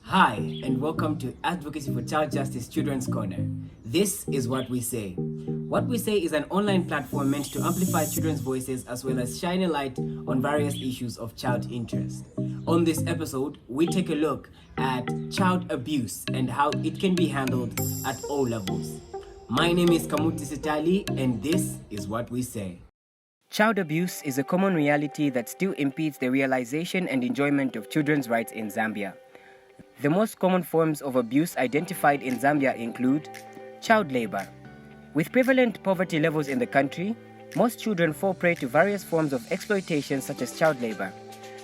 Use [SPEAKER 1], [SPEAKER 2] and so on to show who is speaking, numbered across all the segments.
[SPEAKER 1] Hi, and welcome to Advocacy for Child Justice Children's Corner. This is What We Say. What We Say is an online platform meant to amplify children's voices as well as shine a light on various issues of child interest. On this episode, we take a look at child abuse and how it can be handled at all levels. My name is Kamuti Sitali, and this is What We Say. Child abuse is a common reality that still impedes the realization and enjoyment of children's rights in Zambia. The most common forms of abuse identified in Zambia include child labor. With prevalent poverty levels in the country, most children fall prey to various forms of exploitation such as child labor.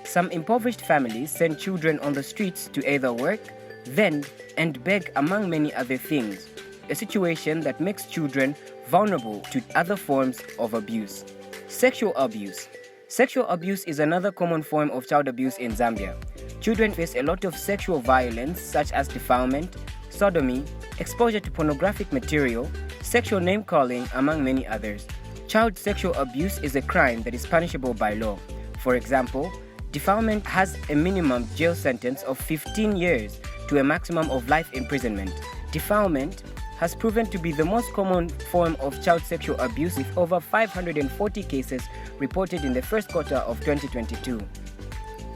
[SPEAKER 1] Some impoverished families send children on the streets to either work, vend, and beg, among many other things, a situation that makes children vulnerable to other forms of abuse. Sexual abuse. Sexual abuse is another common form of child abuse in Zambia. Children face a lot of sexual violence such as defilement, sodomy, exposure to pornographic material, sexual name-calling, among many others. Child sexual abuse is a crime that is punishable by law. For example, defilement has a minimum jail sentence of 15 years to a maximum of life imprisonment. Defilement has proven to be the most common form of child sexual abuse, with over 540 cases reported in the first quarter of 2022.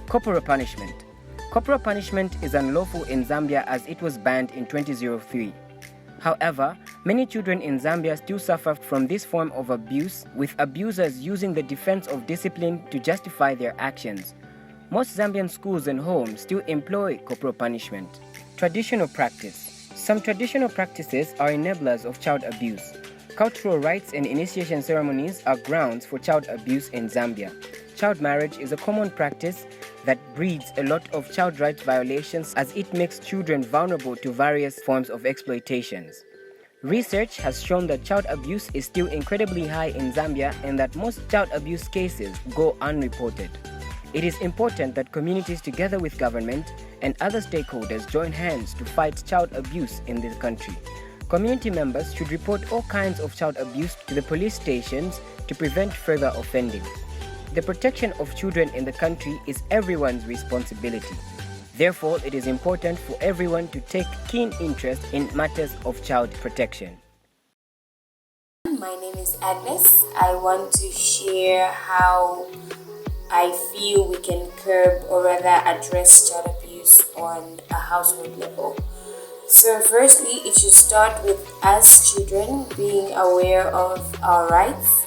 [SPEAKER 1] Corporal punishment. Corporal punishment is unlawful in Zambia as it was banned in 2003. However, many children in Zambia still suffer from this form of abuse, with abusers using the defense of discipline to justify their actions. Most Zambian schools and homes still employ corporal punishment. Traditional practice. Some traditional practices are enablers of child abuse. Cultural rites and initiation ceremonies are grounds for child abuse in Zambia. Child marriage is a common practice that breeds a lot of child rights violations as it makes children vulnerable to various forms of exploitations. Research has shown that child abuse is still incredibly high in Zambia and that most child abuse cases go unreported. It is important that communities together with government and other stakeholders join hands to fight child abuse in the country. Community members should report all kinds of child abuse to the police stations to prevent further offending. The protection of children in the country is everyone's responsibility. Therefore, it is important for everyone to take keen interest in matters of child protection.
[SPEAKER 2] My name is Agnes. I want to share how I feel we can curb or rather address child abuse on a household level. So firstly, it should start with us children being aware of our rights.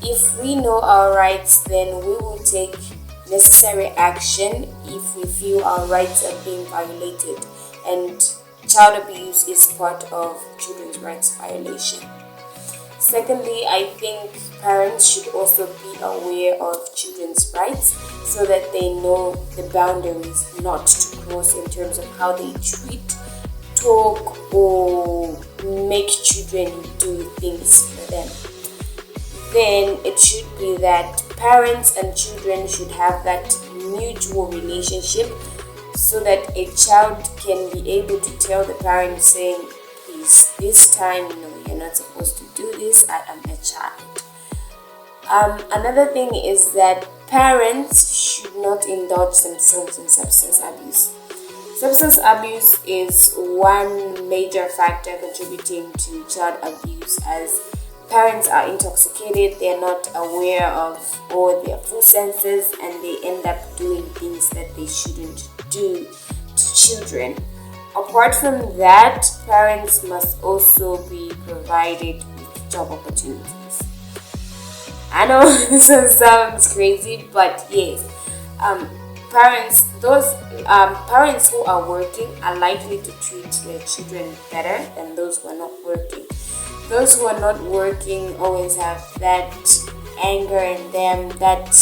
[SPEAKER 2] If we know our rights, then we will take necessary action if we feel our rights are being violated, and child abuse is part of children's rights violation. Secondly, I think parents should also be aware of children's rights so that they know the boundaries not to cross in terms of how they treat, talk, or make children do things for them. Then it should be that parents and children should have that mutual relationship so that a child can be able to tell the parent saying, please, this time, you're not supposed to do this, I am a child. Another thing is that parents should not indulge themselves in substance abuse. Substance abuse is one major factor contributing to child abuse, as parents are intoxicated, they are not aware of all their full senses, and they end up doing things that they shouldn't do to children. Apart from that, parents must also be provided with job opportunities. I know this sounds crazy, but yes, parents who are working are likely to treat their children better than those who are not working. Those who are not working always have that anger in them, that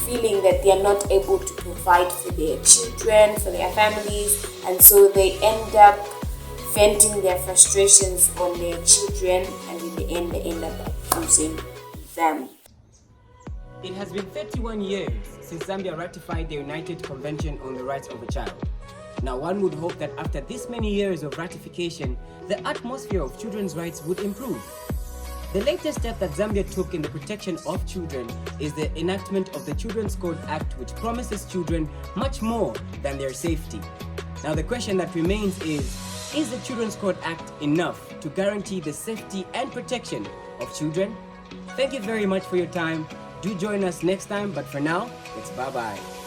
[SPEAKER 2] feeling that they are not able to provide for their children, for their families, and so they end up venting their frustrations on their children, and in the end they end up abusing them.
[SPEAKER 1] It has been 31 years since Zambia ratified the United Convention on the Rights of a Child. Now, one would hope that after this many years of ratification, the atmosphere of children's rights would improve. The latest step that Zambia took in the protection of children is the enactment of the Children's Code Act, which promises children much more than their safety. Now the question that remains is the Children's Court Act enough to guarantee the safety and protection of children? Thank you very much for your time. Do join us next time, but for now, it's bye-bye.